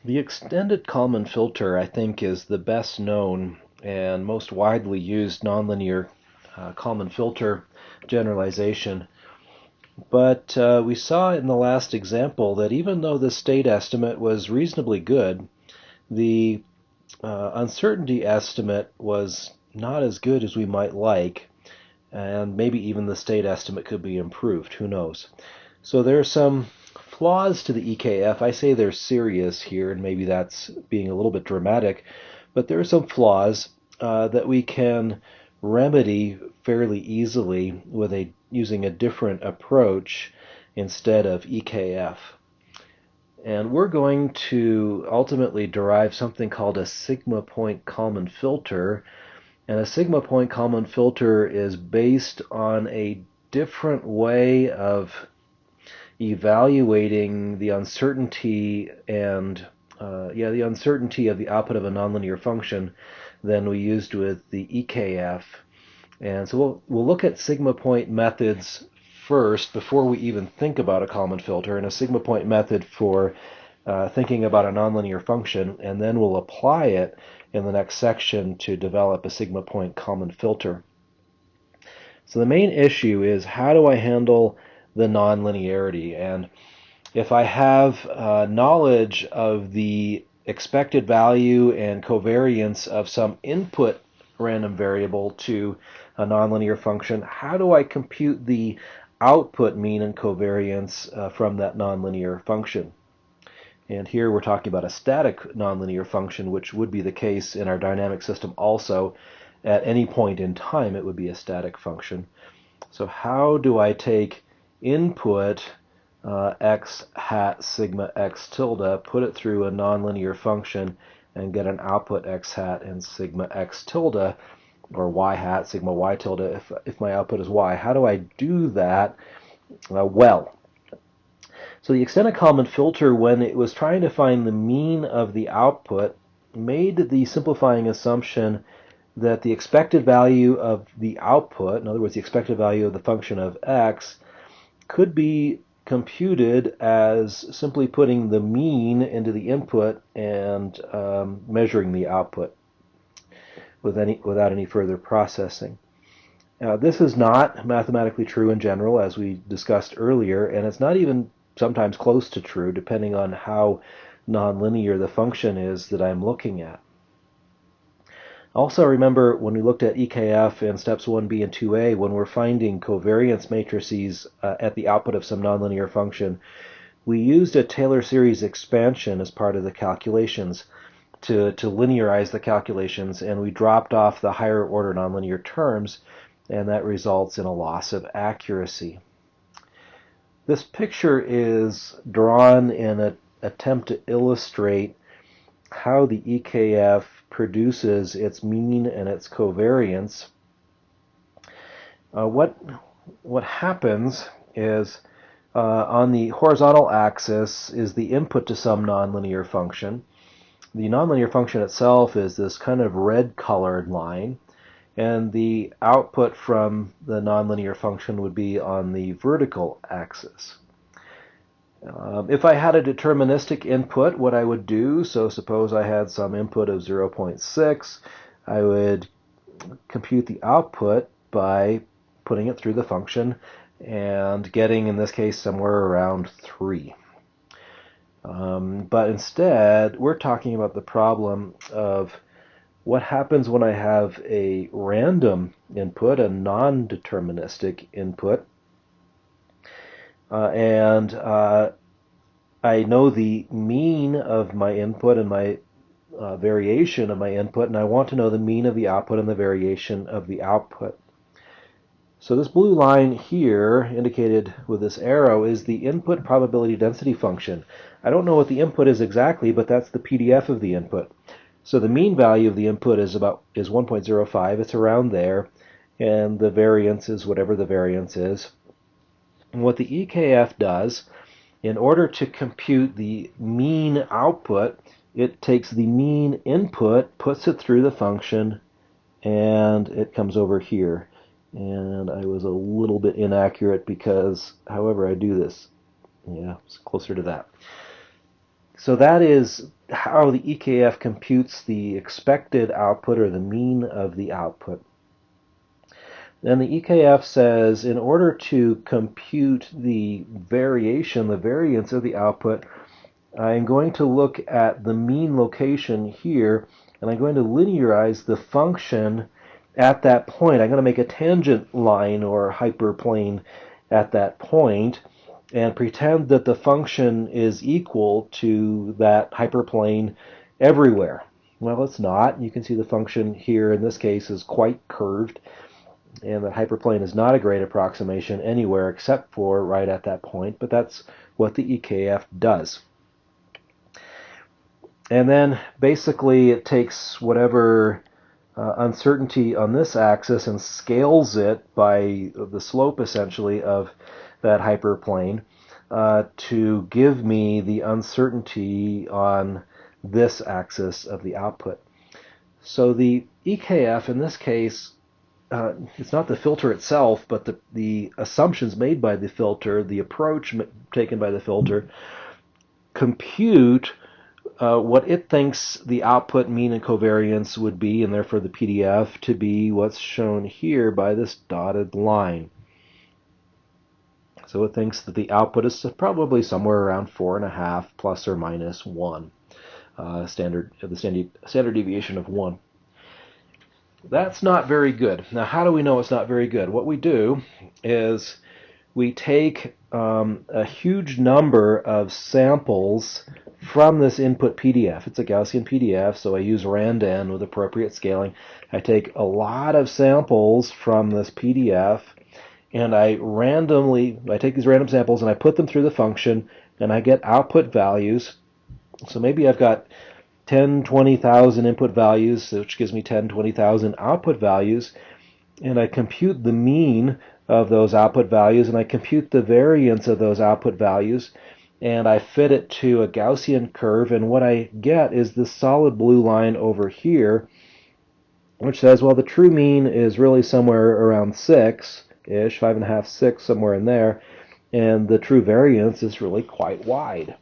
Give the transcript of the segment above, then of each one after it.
The extended Kalman filter, I think, is the best known and most widely used nonlinear Kalman filter generalization. But we saw in the last example that even though the state estimate was reasonably good, the uncertainty estimate was not as good as we might like, and maybe even the state estimate could be improved. Who knows? So there are some flaws to the EKF. I say they're serious here, and maybe that's being a little bit dramatic, but there are some flaws that we can remedy fairly easily with using a different approach instead of EKF. And we're going to ultimately derive something called a sigma point Kalman filter. And a sigma point Kalman filter is based on a different way of evaluating the uncertainty and the uncertainty of the output of a nonlinear function than we used with the EKF. And so we'll look at sigma point methods first before we even think about a Kalman filter, and a sigma point method for thinking about a nonlinear function, and then we'll apply it in the next section to develop a sigma point Kalman filter. So the main issue is, how do I handle the nonlinearity? And if I have knowledge of the expected value and covariance of some input random variable to a nonlinear function, how do I compute the output mean and covariance from that nonlinear function? And here we're talking about a static nonlinear function, which would be the case in our dynamic system also. At any point in time, it would be a static function. So how do I take input x hat sigma x tilde, put it through a nonlinear function, and get an output x hat and sigma x tilde, or y hat sigma y tilde if my output is y? How do I do that well? So the extended Kalman filter, when it was trying to find the mean of the output, made the simplifying assumption that the expected value of the output, in other words, the expected value of the function of x, could be computed as simply putting the mean into the input and measuring the output without any further processing. Now, this is not mathematically true in general, as we discussed earlier, and it's not even sometimes close to true, depending on how nonlinear the function is that I'm looking at. Also, remember when we looked at EKF in steps 1b and 2a, when we're finding covariance matrices at the output of some nonlinear function, we used a Taylor series expansion as part of the calculations to linearize the calculations, and we dropped off the higher order nonlinear terms, and that results in a loss of accuracy. This picture is drawn in an attempt to illustrate how the EKF produces its mean and its covariance. What happens is on the horizontal axis is the input to some nonlinear function. The nonlinear function itself is this kind of red colored line, and the output from the nonlinear function would be on the vertical axis. If I had a deterministic input, what I would do, so suppose I had some input of 0.6, I would compute the output by putting it through the function and getting, in this case, somewhere around 3. But instead, we're talking about the problem of what happens when I have a random input, a non-deterministic input, and I know the mean of my input and my variation of my input, and I want to know the mean of the output and the variation of the output. So this blue line here, indicated with this arrow, is the input probability density function. I don't know what the input is exactly, but that's the PDF of the input. So the mean value of the input is 1.05. It's around there, and the variance is whatever the variance is. And what the EKF does, in order to compute the mean output, it takes the mean input, puts it through the function, and it comes over here. And I was a little bit inaccurate because however I do this, yeah, it's closer to that. So that is how the EKF computes the expected output, or the mean of the output. Then the EKF says in order to compute the variation, the variance of the output, I'm going to look at the mean location here, and I'm going to linearize the function at that point. I'm going to make a tangent line or hyperplane at that point and pretend that the function is equal to that hyperplane everywhere. Well, it's not. You can see the function here in this case is quite curved, and the hyperplane is not a great approximation anywhere except for right at that point, but that's what the EKF does. And then basically it takes whatever uncertainty on this axis and scales it by the slope essentially of that hyperplane to give me the uncertainty on this axis of the output. So the EKF in this case, it's not the filter itself, but the assumptions made by the filter, the approach taken by the filter, compute what it thinks the output mean and covariance would be, and therefore the PDF to be what's shown here by this dotted line. So it thinks that the output is probably somewhere around 4.5 plus or minus 1, standard deviation of 1. That's not very good. Now, how do we know it's not very good? What we do is we take a huge number of samples from this input PDF. It's a Gaussian PDF, so I use rand_n with appropriate scaling. I take a lot of samples from this PDF, and I take these random samples and I put them through the function, and I get output values. So maybe I've got 10, 20,000 input values, which gives me 10, 20,000 output values, and I compute the mean of those output values, and I compute the variance of those output values, and I fit it to a Gaussian curve, and what I get is this solid blue line over here, which says, well, the true mean is really somewhere around 6-ish, 5.5, 6, somewhere in there, and the true variance is really quite wide.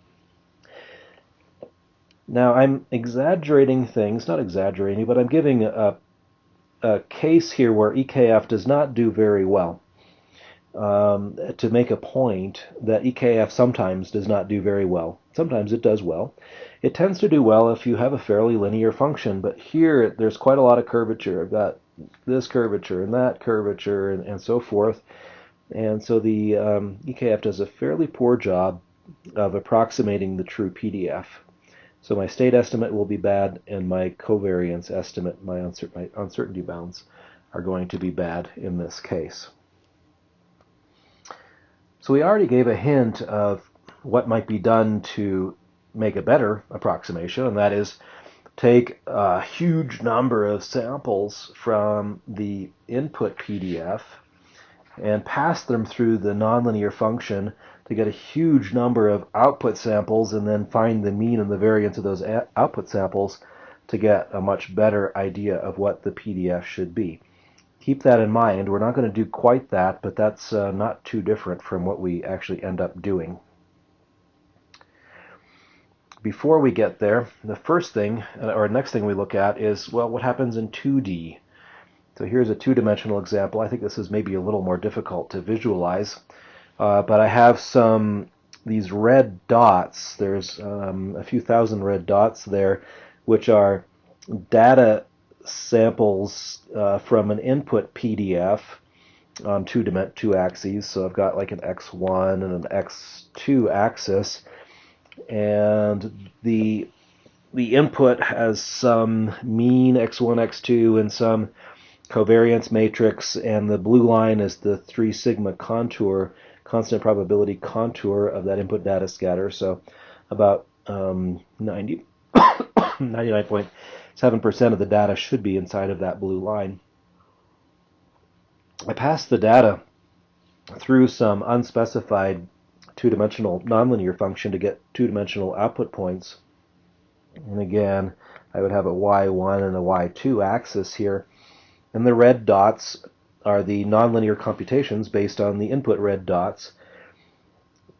Now, I'm exaggerating things, not exaggerating, but I'm giving a case here where EKF does not do very well. To make a point that EKF sometimes does not do very well. Sometimes it does well. It tends to do well if you have a fairly linear function, but here there's quite a lot of curvature. I've got this curvature and that curvature and so forth, and so the EKF does a fairly poor job of approximating the true PDF. So my state estimate will be bad, and my covariance estimate, my uncertainty bounds, are going to be bad in this case. So we already gave a hint of what might be done to make a better approximation, and that is take a huge number of samples from the input PDF and pass them through the nonlinear function to get a huge number of output samples, and then find the mean and the variance of those output samples to get a much better idea of what the PDF should be. Keep that in mind. We're not going to do quite that, but that's not too different from what we actually end up doing. Before we get there, the first thing, or next thing we look at is, well, what happens in 2D? So here's a two-dimensional example. I think this is maybe a little more difficult to visualize, but I have these red dots. There's a few thousand red dots there, which are data samples from an input PDF on two axes. So I've got like an x1 and an x2 axis, and the input has some mean x1, x2, and some covariance matrix, and the blue line is the 3 sigma contour, constant probability contour of that input data scatter. So about 99.7% of the data should be inside of that blue line. I pass the data through some unspecified two-dimensional nonlinear function to get two-dimensional output points. And again, I would have a y1 and a y2 axis here. And the red dots are the nonlinear computations based on the input red dots.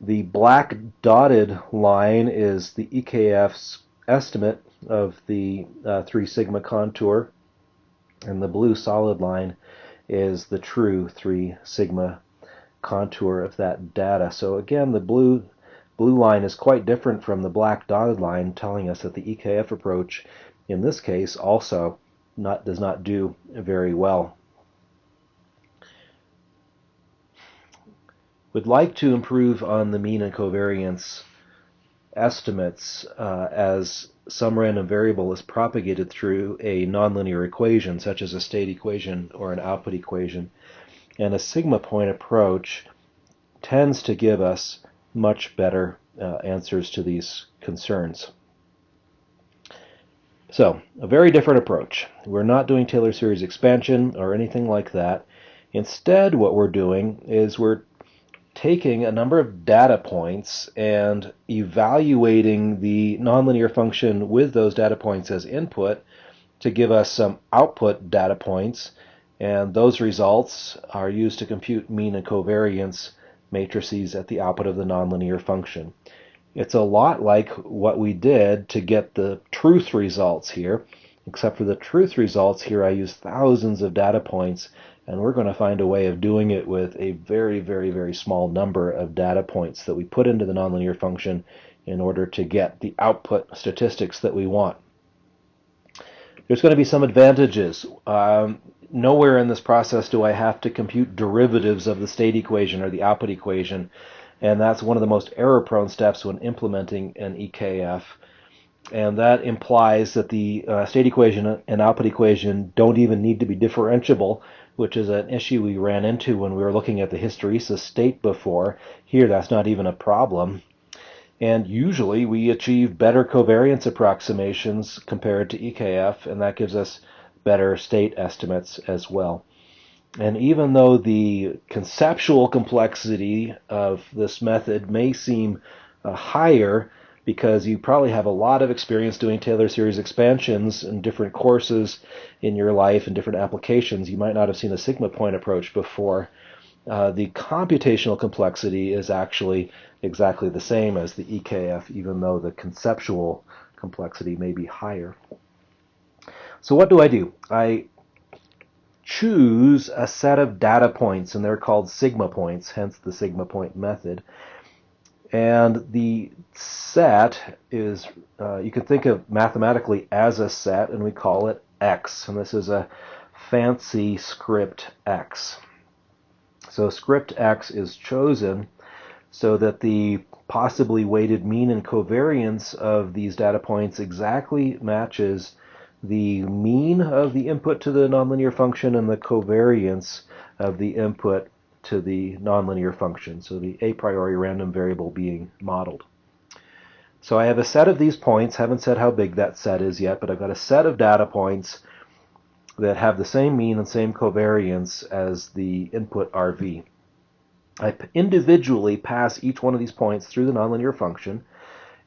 The black dotted line is the EKF's estimate of the 3 sigma contour, and the blue solid line is the true 3 sigma contour of that data. So again, the blue line is quite different from the black dotted line, telling us that the EKF approach in this case also does not do very well. We'd like to improve on the mean and covariance estimates as some random variable is propagated through a nonlinear equation, such as a state equation or an output equation. And a sigma point approach tends to give us much better answers to these concerns. So, a very different approach. We're not doing Taylor series expansion or anything like that. Instead, what we're doing is we're taking a number of data points and evaluating the nonlinear function with those data points as input to give us some output data points, and those results are used to compute mean and covariance matrices at the output of the nonlinear function. It's a lot like what we did to get the truth results here, except for the truth results here I use thousands of data points, and we're going to find a way of doing it with a very, very, very small number of data points that we put into the nonlinear function in order to get the output statistics that we want. There's going to be some advantages. Nowhere in this process do I have to compute derivatives of the state equation or the output equation, and that's one of the most error-prone steps when implementing an EKF. And that implies that the state equation and output equation don't even need to be differentiable, which is an issue we ran into when we were looking at the hysteresis state before. Here, that's not even a problem. And usually we achieve better covariance approximations compared to EKF, and that gives us better state estimates as well. And even though the conceptual complexity of this method may seem higher, because you probably have a lot of experience doing Taylor series expansions in different courses in your life and different applications, you might not have seen a sigma point approach before. The computational complexity is actually exactly the same as the EKF, even though the conceptual complexity may be higher. So what do? I choose a set of data points, and they're called sigma points, hence the sigma point method. And the set is, you can think of mathematically as a set, and we call it X. And this is a fancy script X. So script X is chosen so that the possibly weighted mean and covariance of these data points exactly matches the mean of the input to the nonlinear function and the covariance of the input to the nonlinear function, so the a priori random variable being modeled. So I have a set of these points, haven't said how big that set is yet, but I've got a set of data points that have the same mean and same covariance as the input RV. I individually pass each one of these points through the nonlinear function,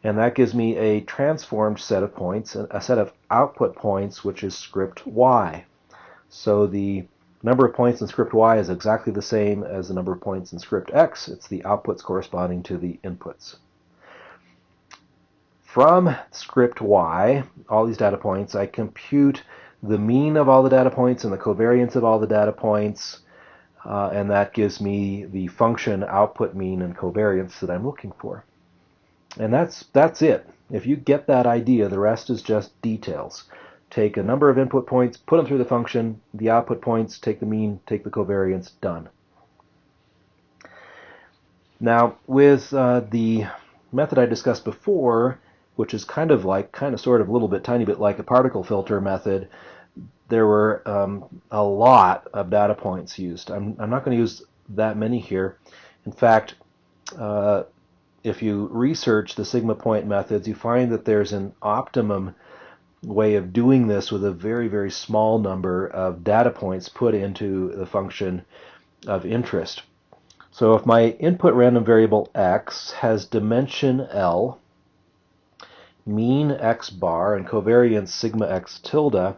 and that gives me a transformed set of points, a set of output points, which is script Y. So the number of points in script Y is exactly the same as the number of points in script X. It's the outputs corresponding to the inputs. From script Y, all these data points, I compute the mean of all the data points and the covariance of all the data points, and that gives me the function output mean and covariance that I'm looking for. And that's it. If you get that idea, the rest is just details. Take a number of input points, put them through the function, the output points, take the mean, take the covariance, done. Now, with the method I discussed before, which is kind of sort of a little bit, tiny bit like a particle filter method, there were a lot of data points used. I'm not going to use that many here. In fact, if you research the sigma point methods, you find that there's an optimum way of doing this with a very, very small number of data points put into the function of interest. So if my input random variable x has dimension L, mean x bar, and covariance sigma x tilde,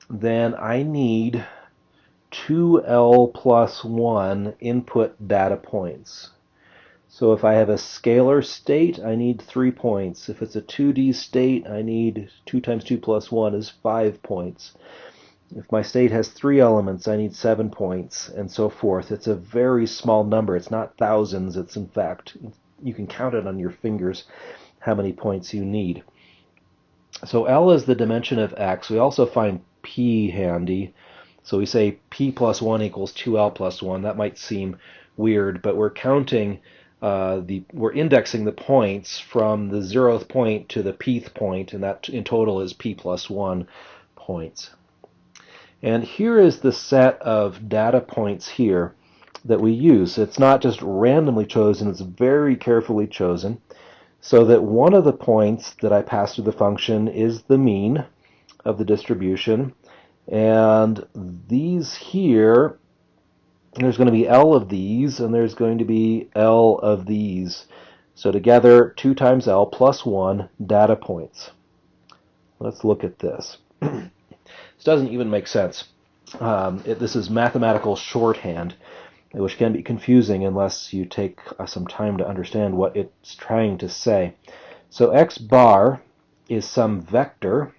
then I need 2L plus 1 input data points. So if I have a scalar state, I need 3 points. If it's a 2D state, I need 2 times 2 plus 1 is 5 points. If my state has 3 elements, I need 7 points, and so forth. It's a very small number. It's not thousands. It's, in fact, you can count it on your fingers how many points you need. So L is the dimension of X. We also find P handy. So we say P plus 1 equals 2L plus 1. That might seem weird, but we're counting we're indexing the points from the 0th point to the pth point, and that in total is P plus 1 points. And here is the set of data points here that we use. It's not just randomly chosen, it's very carefully chosen, so that one of the points that I pass through the function is the mean of the distribution, and these here, there's going to be L of these, and there's going to be L of these. So together, 2 times L plus 1 data points. Let's look at this. This doesn't even make sense. This is mathematical shorthand, which can be confusing unless you take some time to understand what it's trying to say. So x bar is some vector,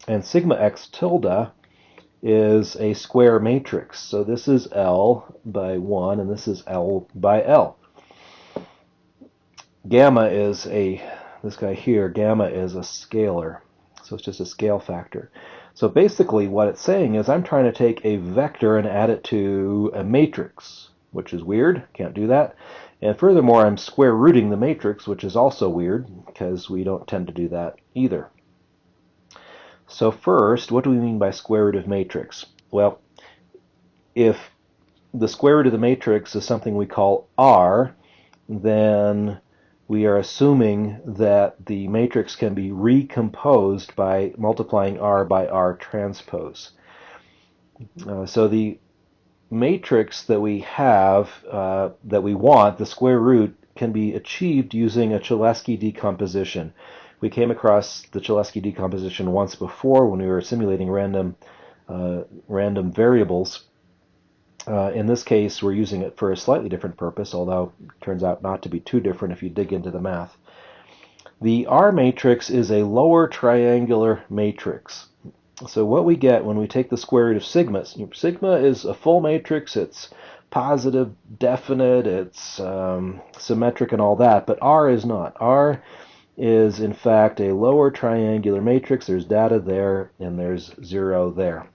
and sigma x tilde is a square matrix. So this is L by 1, and this is L by L. Gamma is this guy here, gamma is a scalar. So it's just a scale factor. So basically what it's saying is I'm trying to take a vector and add it to a matrix, which is weird. Can't do that. And furthermore, I'm square rooting the matrix, which is also weird because we don't tend to do that either. So first, what do we mean by square root of matrix? Well, if the square root of the matrix is something we call R, then we are assuming that the matrix can be recomposed by multiplying R by R transpose. So the matrix that we have, that we want, the square root, can be achieved using a Cholesky decomposition. We came across the Cholesky decomposition once before when we were simulating random variables. In this case, we're using it for a slightly different purpose, although it turns out not to be too different if you dig into the math. The R matrix is a lower triangular matrix. So what we get when we take the square root of sigma is a full matrix, it's positive, definite, it's symmetric and all that, but R is not. R is in fact a lower triangular matrix. There's data there and there's 0 there.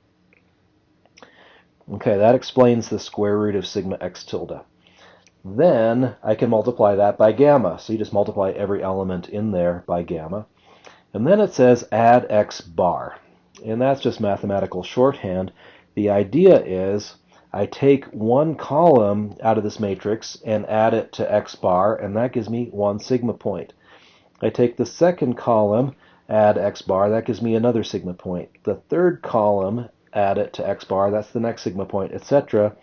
Okay, that explains the square root of sigma x tilde. Then I can multiply that by gamma. So you just multiply every element in there by gamma. And then it says add x bar. And that's just mathematical shorthand. The idea is I take one column out of this matrix and add it to x bar, and that gives me 1 sigma point. I take the second column, add x bar, that gives me another sigma point. The third column, add it to x bar, that's the next sigma point, etc.,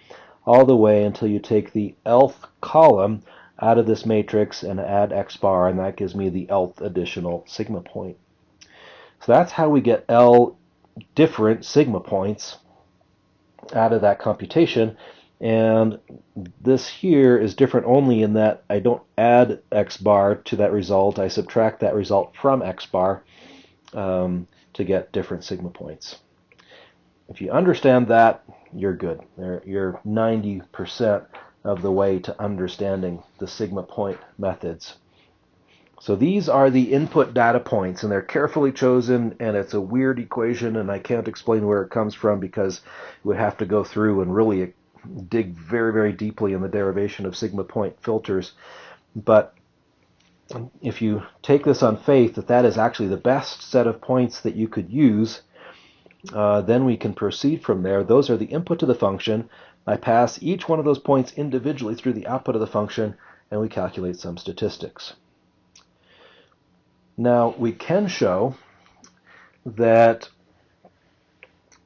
all the way until you take the nth column out of this matrix and add x bar, and that gives me the nth additional sigma point. So that's how we get L different sigma points out of that computation, and this here is different only in that I don't add x bar to that result, I subtract that result from x bar to get different sigma points. If you understand that, you're good. You're 90% of the way to understanding the sigma point methods. So these are the input data points, and they're carefully chosen, and it's a weird equation, and I can't explain where it comes from because we would have to go through and really dig very, very deeply in the derivation of sigma point filters. But if you take this on faith that that is actually the best set of points that you could use, then we can proceed from there. Those are the input to the function. I pass each one of those points individually through the output of the function, and we calculate some statistics. Now, we can show that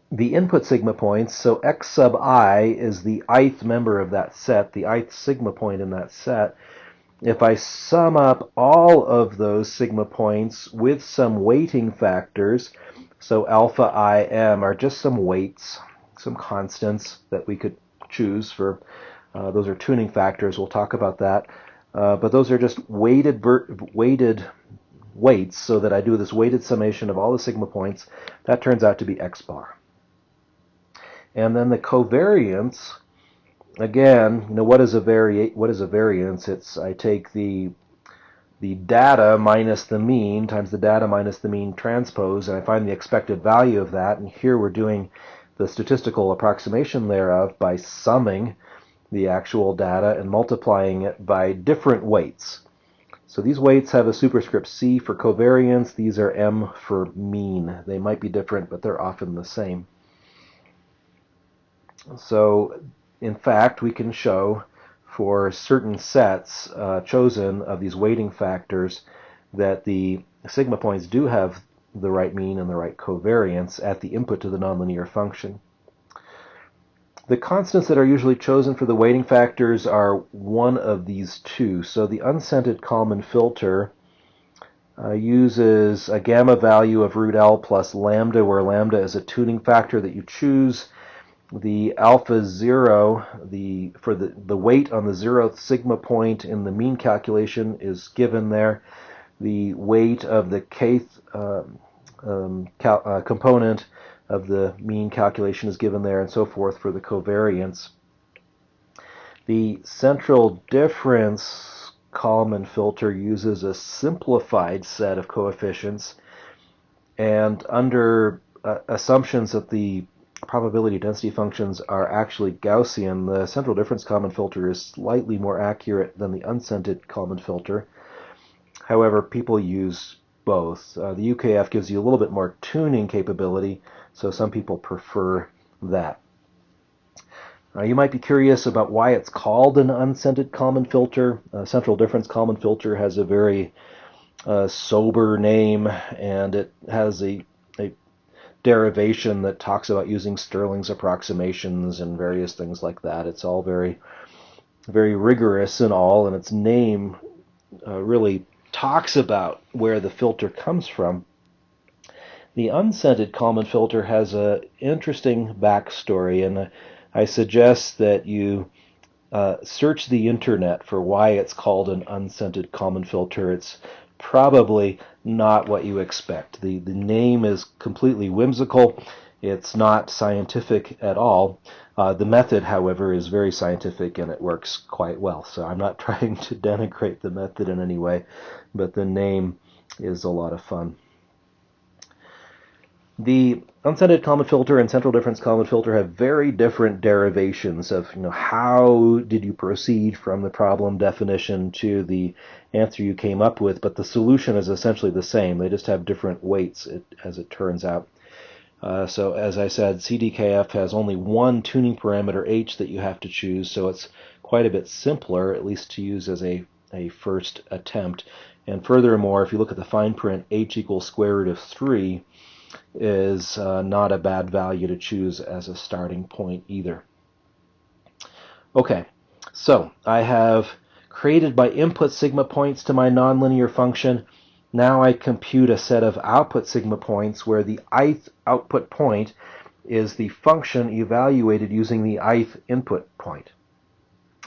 the input sigma points, so x sub I is the ith member of that set, the ith sigma point in that set. If I sum up all of those sigma points with some weighting factors, so alpha im are just some weights, some constants that we could choose for, those are tuning factors, we'll talk about that. but those are just weighted weights, so that I do this weighted summation of all the sigma points. That turns out to be x bar. And then the covariance, again, what is a variance? It's I take the data minus the mean times the data minus the mean transpose, and I find the expected value of that. And here we're doing the statistical approximation thereof by summing the actual data and multiplying it by different weights. So these weights have a superscript C for covariance. These are M for mean. They might be different, but they're often the same. So in fact, we can show for certain sets chosen of these weighting factors that the sigma points do have the right mean and the right covariance at the input to the nonlinear function. The constants that are usually chosen for the weighting factors are one of these two. So the unscented Kalman filter uses a gamma value of root L plus lambda, where lambda is a tuning factor that you choose. The alpha 0, for the weight on the 0th sigma point in the mean calculation is given there. The weight of the kth component of the mean calculation is given there, and so forth for the covariance. The central difference Kalman filter uses a simplified set of coefficients, and under assumptions that the probability density functions are actually Gaussian, the central difference Kalman filter is slightly more accurate than the unscented Kalman filter. However, people use both. The UKF gives you a little bit more tuning capability, so some people prefer that. You might be curious about why it's called an unscented Kalman filter. Central difference Kalman filter has a very sober name, and it has a derivation that talks about using Stirling's approximations and various things like that. It's all very, very rigorous and all, and its name really talks about where the filter comes from. The unscented Kalman filter has an interesting backstory, and I suggest that you search the internet for why it's called an unscented Kalman filter. It's probably not what you expect. The name is completely whimsical. It's not scientific at all. The method, however, is very scientific, and it works quite well. So I'm not trying to denigrate the method in any way, but the name is a lot of fun. The unscented Kalman filter and central difference Kalman filter have very different derivations of how did you proceed from the problem definition to the answer you came up with, but the solution is essentially the same. They just have different weights, as it turns out. So as I said, CDKF has only one tuning parameter h that you have to choose, so it's quite a bit simpler, at least to use as a first attempt. And furthermore, if you look at the fine print, h equals square root of 3 is not a bad value to choose as a starting point either. Okay, so I have created my input sigma points to my nonlinear function. Now I compute a set of output sigma points where the ith output point is the function evaluated using the ith input point.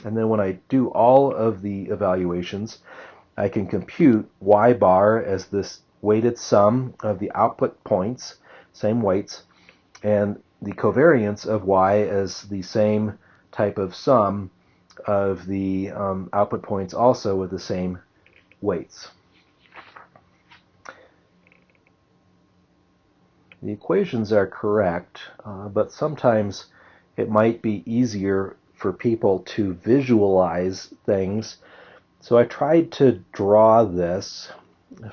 And then when I do all of the evaluations, I can compute y bar as this weighted sum of the output points, same weights, and the covariance of y as the same type of sum of the output points, also with the same weights. The equations are correct, but sometimes it might be easier for people to visualize things. So I tried to draw this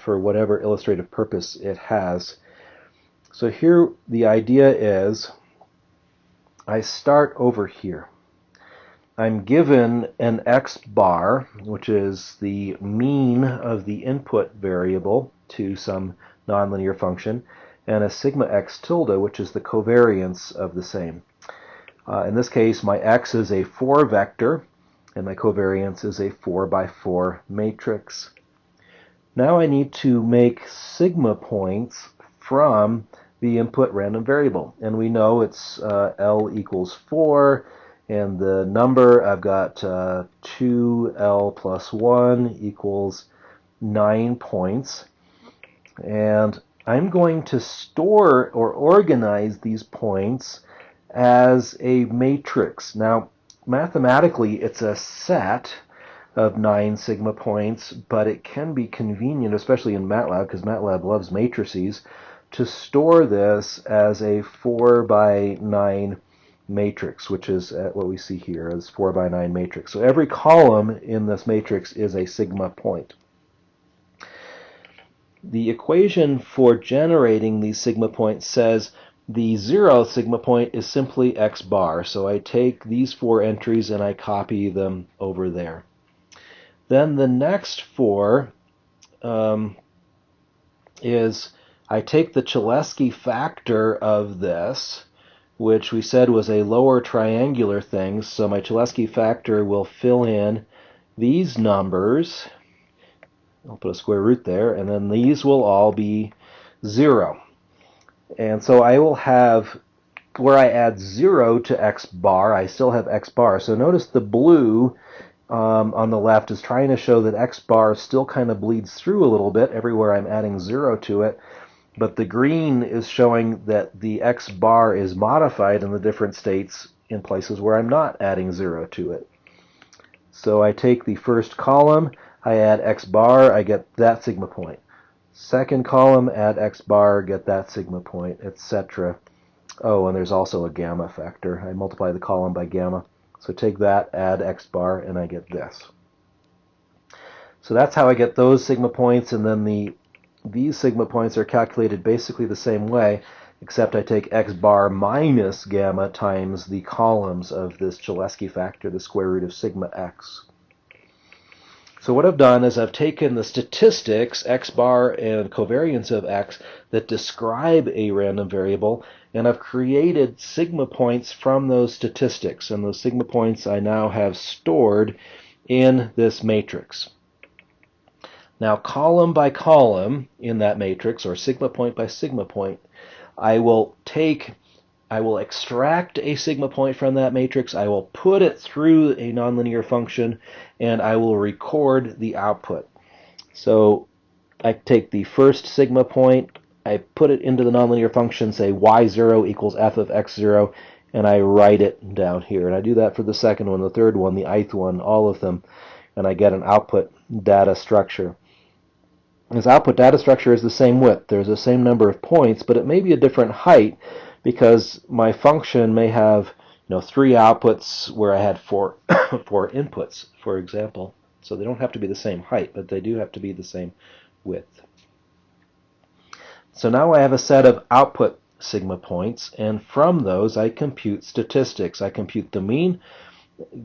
for whatever illustrative purpose it has. So here the idea is I start over here. I'm given an x bar, which is the mean of the input variable to some nonlinear function, and a sigma x tilde, which is the covariance of the same. In this case, my x is a 4 vector, and my covariance is a 4 by 4 matrix. Now I need to make sigma points from the input random variable, and we know it's L equals 4, And the number, I've got 2L plus 1 equals 9 points. And I'm going to store or organize these points as a matrix. Now, mathematically, it's a set of 9 sigma points, but it can be convenient, especially in MATLAB, because MATLAB loves matrices, to store this as a 4 by 9 matrix, which is what we see here as 4 by 9 matrix. So every column in this matrix is a sigma point. The equation for generating these sigma points says the 0th sigma point is simply x bar. So I take these 4 entries and I copy them over there. Then the next 4 is I take the Cholesky factor of this, which we said was a lower triangular thing. So my Cholesky factor will fill in these numbers. I'll put a square root there, and then these will all be 0. And so I will have, where I add 0 to x bar, I still have x bar. So notice the blue on the left is trying to show that x bar still kind of bleeds through a little bit everywhere I'm adding 0 to it. But the green is showing that the x bar is modified in the different states in places where I'm not adding 0 to it. So I take the first column, I add x bar, I get that sigma point. Second column, add x bar, get that sigma point, etc. Oh, and there's also a gamma factor. I multiply the column by gamma. So take that, add x bar, and I get this. So that's how I get those sigma points, and then these sigma points are calculated basically the same way, except I take x bar minus gamma times the columns of this Cholesky factor, the square root of sigma x. So what I've done is I've taken the statistics, x bar and covariance of x, that describe a random variable, and I've created sigma points from those statistics. And those sigma points I now have stored in this matrix. Now, column by column in that matrix, or sigma point by sigma point, I will extract a sigma point from that matrix, I will put it through a nonlinear function, and I will record the output. So I take the first sigma point, I put it into the nonlinear function, say y0 equals f of x0, and I write it down here. And I do that for the second one, the third one, the ith one, all of them, and I get an output data structure. This output data structure is the same width. There's the same number of points, but it may be a different height because my function may have 3 outputs where I had 4 inputs, for example. So they don't have to be the same height, but they do have to be the same width. So now I have a set of output sigma points, and from those I compute statistics. I compute the mean,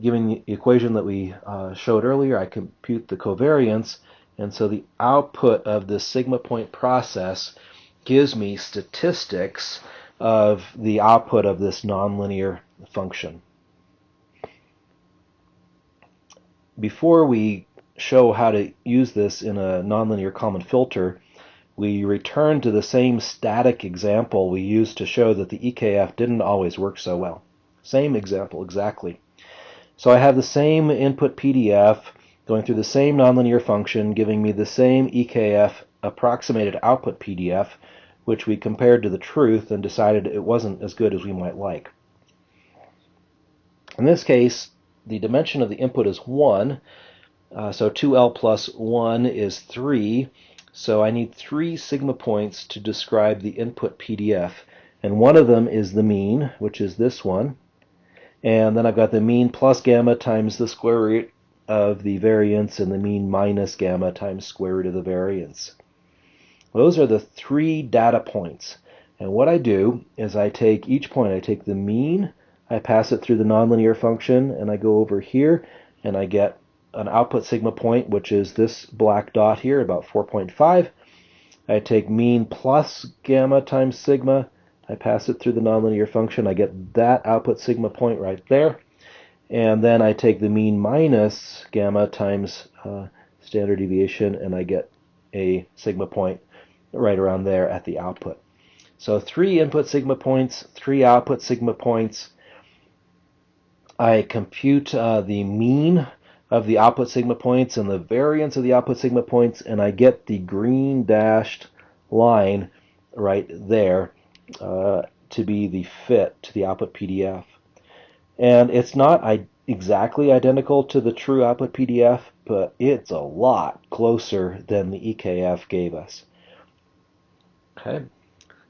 given the equation that we showed earlier. I compute the covariance, and so the output of this sigma point process gives me statistics of the output of this nonlinear function. Before we show how to use this in a nonlinear common filter, we return to the same static example we used to show that the EKF didn't always work so well. Same example exactly. So I have the same input PDF going through the same nonlinear function, giving me the same EKF approximated output PDF, which we compared to the truth and decided it wasn't as good as we might like. In this case, the dimension of the input is 1, so 2L plus 1 is 3, so I need 3 sigma points to describe the input PDF, and one of them is the mean, which is this one, and then I've got the mean plus gamma times the square root of the variance, and the mean minus gamma times square root of the variance. Those are the 3 data points. And what I do is I take each point, I take the mean, I pass it through the nonlinear function, and I go over here, and I get an output sigma point, which is this black dot here, about 4.5. I take mean plus gamma times sigma, I pass it through the nonlinear function, I get that output sigma point right there. And then I take the mean minus gamma times standard deviation, and I get a sigma point right around there at the output. So 3 input sigma points, 3 output sigma points. I compute the mean of the output sigma points and the variance of the output sigma points, and I get the green dashed line right there to be the fit to the output PDF. And it's not exactly identical to the true output PDF, but it's a lot closer than the EKF gave us. Okay,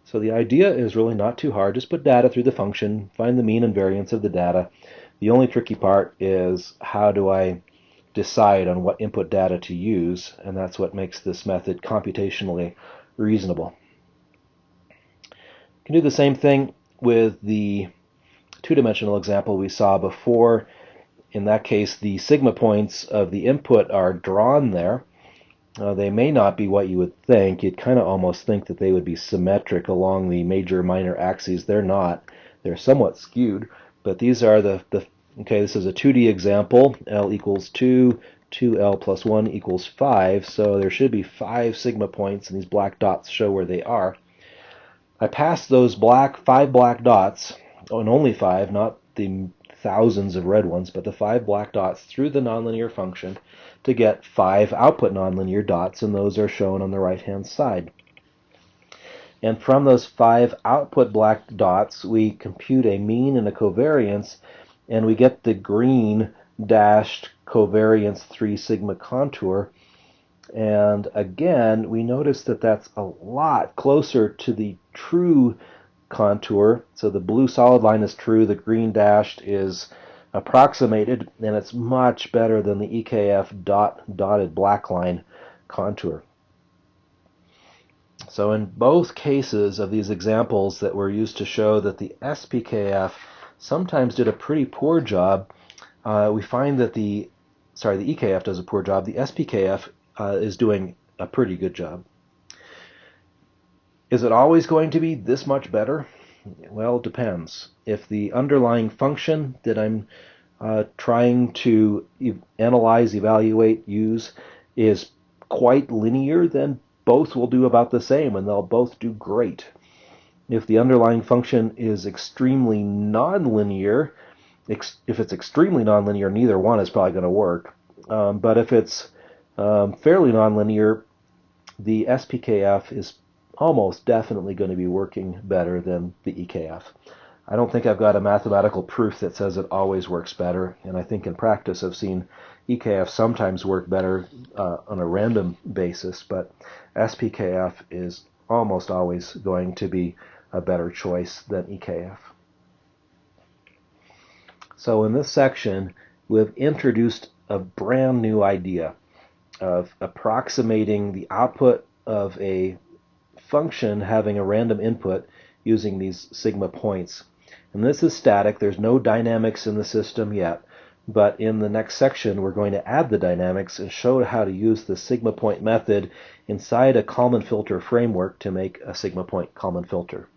so the idea is really not too hard. Just put data through the function, find the mean and variance of the data. The only tricky part is how do I decide on what input data to use, and that's what makes this method computationally reasonable. You can do the same thing with the two-dimensional example we saw before. In that case, the sigma points of the input are drawn there. They may not be what you would think. You'd kind of almost think that they would be symmetric along the major minor axes. They're not. They're somewhat skewed, but these are okay, this is a 2D example. L equals 2, 2L plus 1 equals 5, so there should be 5 sigma points, and these black dots show where they are. I pass those 5 black dots, and only 5, not the thousands of red ones, but the 5 black dots through the nonlinear function to get 5 output nonlinear dots, and those are shown on the right-hand side. And from those 5 output black dots, we compute a mean and a covariance, and we get the green dashed covariance 3 sigma contour. And again, we notice that that's a lot closer to the true contour. So the blue solid line is true, the green dashed is approximated, and it's much better than the EKF dotted black line contour. So in both cases of these examples that were used to show that the SPKF sometimes did a pretty poor job, we find that the EKF does a poor job. The SPKF is doing a pretty good job. Is it always going to be this much better? Well, it depends. If the underlying function that I'm trying to analyze, evaluate, use is quite linear, then both will do about the same, and they'll both do great. If the underlying function is extremely nonlinear, if it's extremely nonlinear, neither one is probably going to work. But if it's fairly nonlinear, the SPKF is almost definitely going to be working better than the EKF. I don't think I've got a mathematical proof that says it always works better, and I think in practice I've seen EKF sometimes work better on a random basis, but SPKF is almost always going to be a better choice than EKF. So in this section, we've introduced a brand new idea of approximating the output of a function having a random input using these sigma points. And this is static. There's no dynamics in the system yet. But in the next section, we're going to add the dynamics and show how to use the sigma point method inside a Kalman filter framework to make a sigma point Kalman filter.